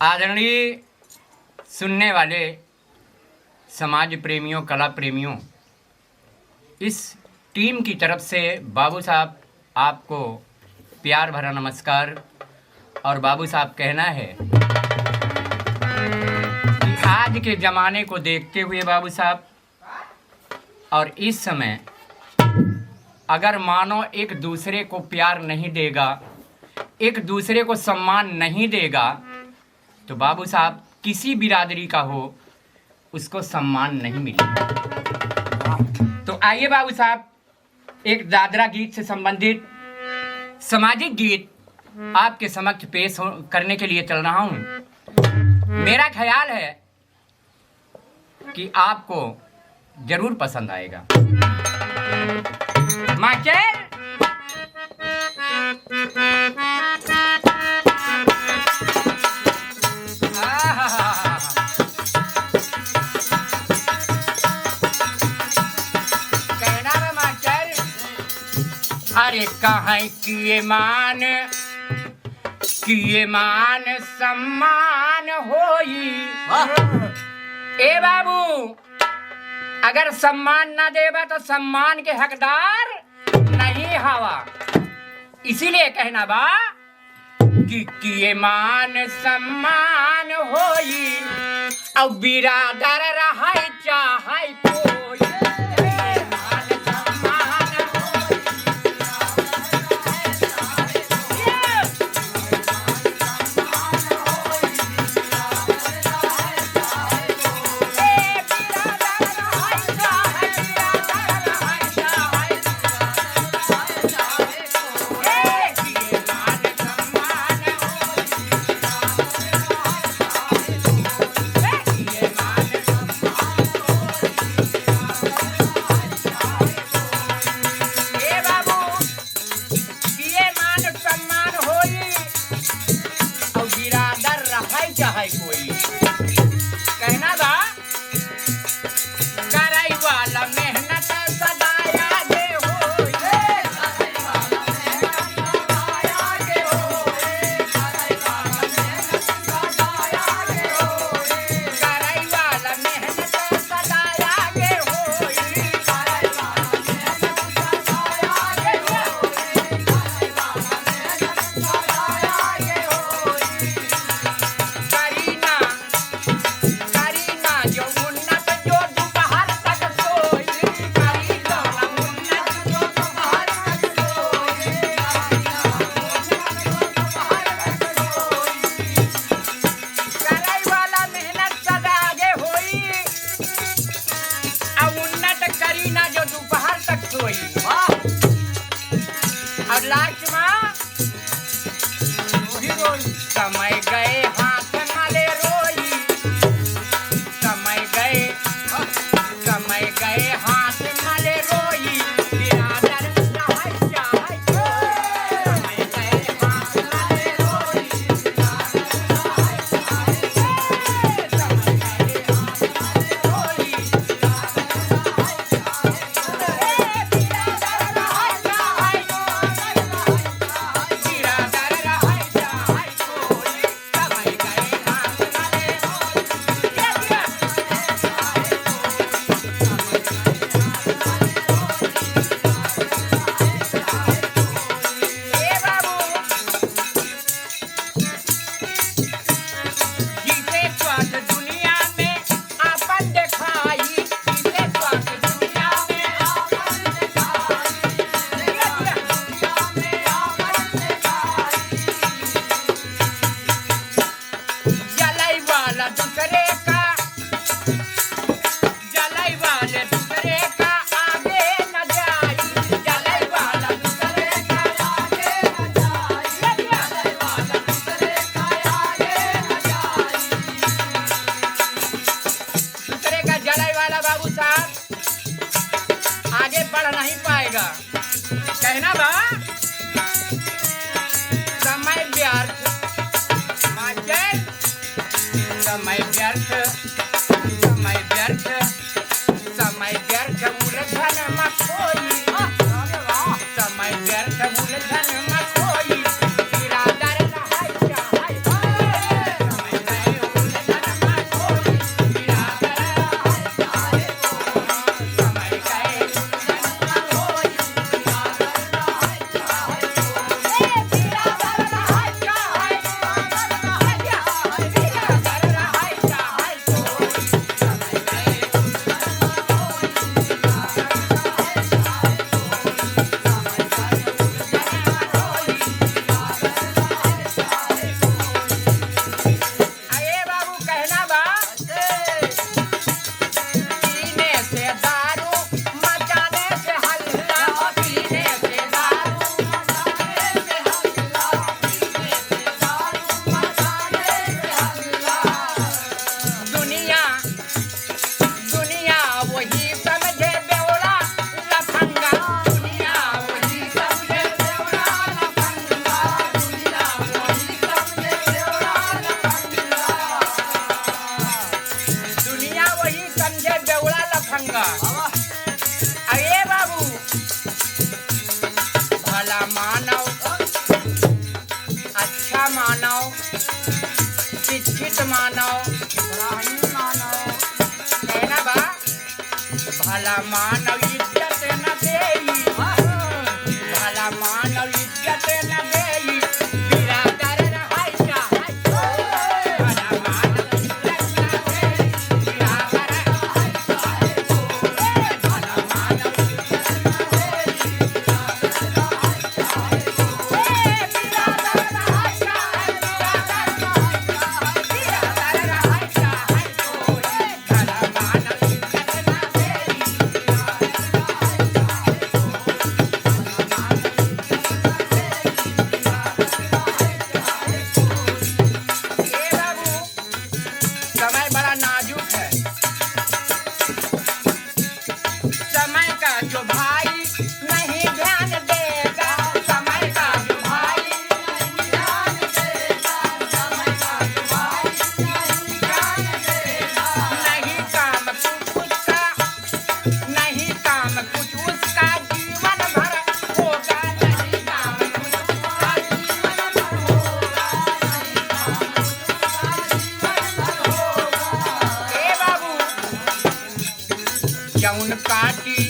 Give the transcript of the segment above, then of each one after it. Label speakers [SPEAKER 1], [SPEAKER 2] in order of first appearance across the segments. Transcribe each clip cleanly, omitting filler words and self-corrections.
[SPEAKER 1] आदरणीय सुनने वाले समाज प्रेमियों, कला प्रेमियों, इस टीम की तरफ से बाबू साहब आपको प्यार भरा नमस्कार। और बाबू साहब कहना है कि आज के ज़माने को देखते हुए बाबू साहब और इस समय अगर मानो एक दूसरे को प्यार नहीं देगा, एक दूसरे को सम्मान नहीं देगा, तो बाबू साहब किसी बिरादरी का हो उसको सम्मान नहीं मिलेगा। तो आइए बाबू साहब, एक दादरा गीत से संबंधित सामाजिक गीत आपके समक्ष पेश करने के लिए चल रहा हूँ। मेरा ख्याल है कि आपको जरूर पसंद आएगा। मास्टर अरे कहाँ किए मान सम्मान होई। ए बाबू, अगर सम्मान ना देबा तो सम्मान के हकदार नहीं हवा। इसीलिए कहना बा कि किए मान सम्मान होई और बिरादर रहाई चाहाई कोई। कहना बा कराई वाला मेहनत सदाया दे होई। कराई वाला मेहनत सदाया दे होई। और लास्ट में समय गए हाथ माले रोई। समय गए हाथ माले रोई। बिरादर चाहे चाहे समय गए हाथ माले रोई। बिरादर चाहे चाहे कहना बा समय व्यर्थ मास्टर, समय व्यर्थ, समय व्यर्थ, समय व्यर्थ उलझन में खोई, समय व्यर्थ उलझन में खोई, बिरादर रहाय चाहै, समय गए उलझन में खोई, बिरादर रहाय चाहै, समय गए उलझन में खोई, बिरादर रहाय चाहै, बिरादर रहाय चाहै, बिरादर रहाय चाहै, समय गए अरे बाबू कहना बा पीने से दारू मचाने से हल्ला, पीने से दारू मचाने से हल्ला, पीने से दारू मचाने से हल्ला, दुनिया दुनिया वही समझे बेवड़ा लफंगा, दुनिया वही समझे बेवड़ा लफंगा, दुनिया वही समझे बेवड़ा लफंगा, दुनिया वही समझे बेवड़ा लफंगा। अरे बाबू भला मानव, अच्छा मानव, शिक्षित मानव, कहना बा भला मानव इज्जत न देई, भला मानव इज्जत न देई, बिरादर रहाय चाहै, भला मानव इज्जत न देई, बिरादर रहाय चाहै, भला मानव इज्जत न देई, बिरादर रहाय चाहै, बिरादर रहाय चाहै, बिरादर रहाय चाहै, बिरादर रहाय चाहै, भला मानव इज्जत न देई, बिरादर रहाय चाहै, ए बाबू समय बड़ा नाजुक है, समय का जो भाई नहीं ध्यान देगा, समय का जो भाई नहीं ध्यान देगा, समय का जो भाई नहीं ध्यान देगा, नहीं काम कुछ उसका, नहीं काम कुछ उसका जीवन भर होगा, नहीं काम कुछ उसका जीवन भर होगा, नहीं काम कुछ उसका जीवन भर होगा। ए बाबू जौन काटी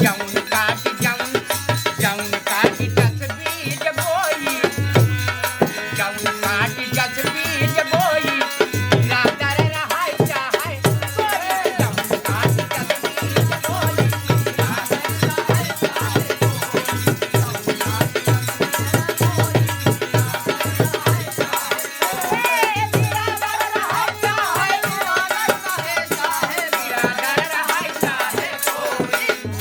[SPEAKER 1] जौन काटी जौन जौन काटी 10 बीज बोई, जौन काटी 10 बीज बोई, बिरादर रहाय चाहै, जौन काटी 10 बीज बोई, बिरादर रहाय चाहै, जौन काटी 10 बीज बोई, बिरादर रहाय चाहै, बिरादर रहाय चाहै, बिरादर रहाय चाहै,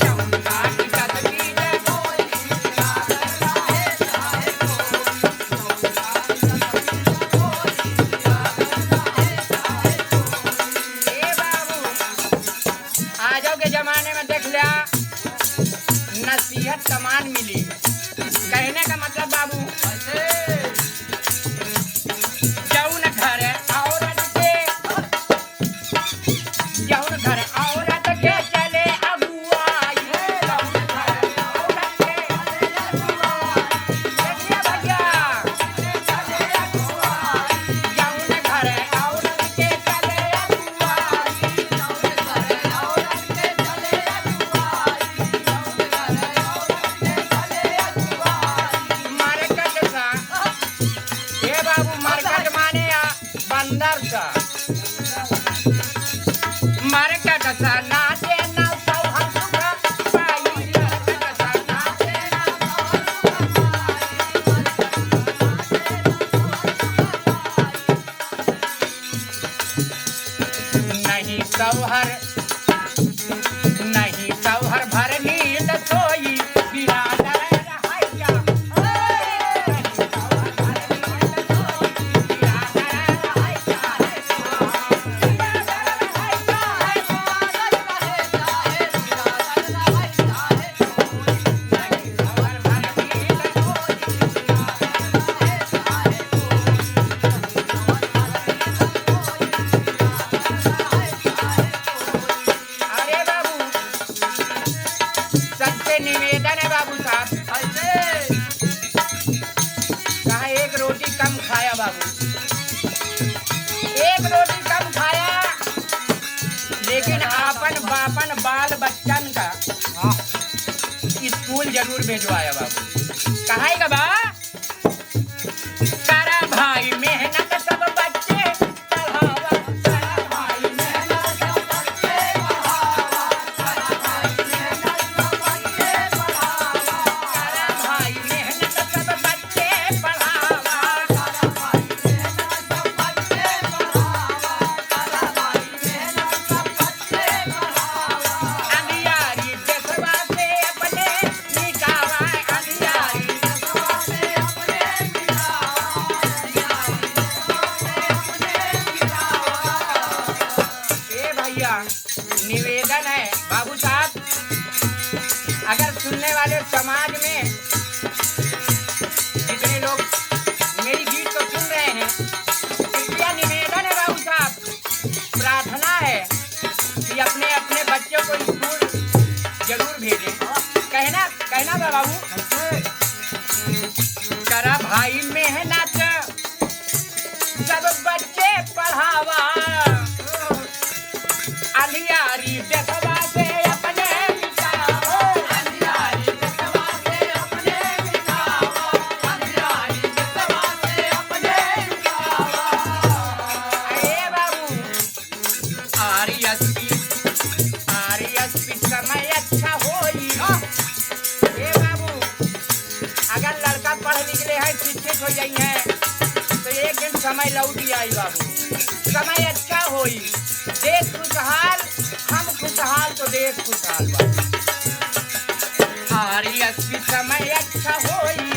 [SPEAKER 1] जौन काटी 10 बीज बोई, बिरादर रहाय चाहै, ए बाबू आजो के जमाने में देख लिया नसीहत समान मिली, कहने का मतलब बाबू जौन घर औरत के जौन घर औरत के चले अगुआई, जौन घर औरत के चले अगुआई, देखिए भैया चले अगुआई, जौन घर औरत के चले अगुआई, जौन घर औरत के चले अगुआई, जौन घर औरत के चले अगुआई, मार्केट सा ए बाबू मार्केट माने बंदर सा, मार्केट सा नाचे ना सौहर सुख पाई, मार्केट सा नाचे ना सौहर सुख पाई, नहीं सौहर नहीं सौहर भर नींद सोई, बिरादर रहाय चाहै, नहीं सौहर भर नींद सोई, बिरादर रहाय चाहै, बिरादर रहाय चाहै, बिरादर रहाय चाहै, बिरादर रहाय चाहै, बाबू, एक रोटी कम खाया, लेकिन आपन बापन बाल बच्चन का स्कूल जरूर भेजवाया बाबू। कहाएगा बा करा भाई मेहनत सब बच्चे पढ़ावा, करा भाई मेहनत सब बच्चे पढ़ावा, करा भाई मेहनत सब बच्चे पढ़ावा, करा भाई मेहनत सब बच्चे पढ़ावा, करा भाई मेहनत सब बच्चे पढ़ावा, करा भाई मेहनत सब बच्चे पढ़ावा। अंधियारी देशवा से अपने निकावा, अंधियारी देशवा से अपने निकावा, अंधियारी देशवा से अपने निकावा। ए भैया, निवेदन है बाबू साहब, अगर सुनने वाले समाज में जितने लोग मेरी गीत को सुन रहे हैं, कृपया निवेदन है बाबू साहब, प्रार्थना है कि अपने अपने बच्चों को स्कूल जरूर भेजें। कहना था बाबू, करा भाई मेहनत सब बच्चे पढ़ावा, अंधियारी देशवा से अपने मिटावा, अंधियारी देशवा से अपने मिटावा, अंधियारी देशवा से अपने मिटावा। अरे बाबू, आरएसपी समय अच्छा होई। ए बाबू, अगर लड़का पढ़ निकले हैं, शिक्षित हो जाई हैं, तो एक दिन समय लौट आई बाबू, समय अच्छा होई, देश खुशहाल, हम खुशहाल तो देश खुशहाल बाबू। आरएसपी समय अच्छा होई,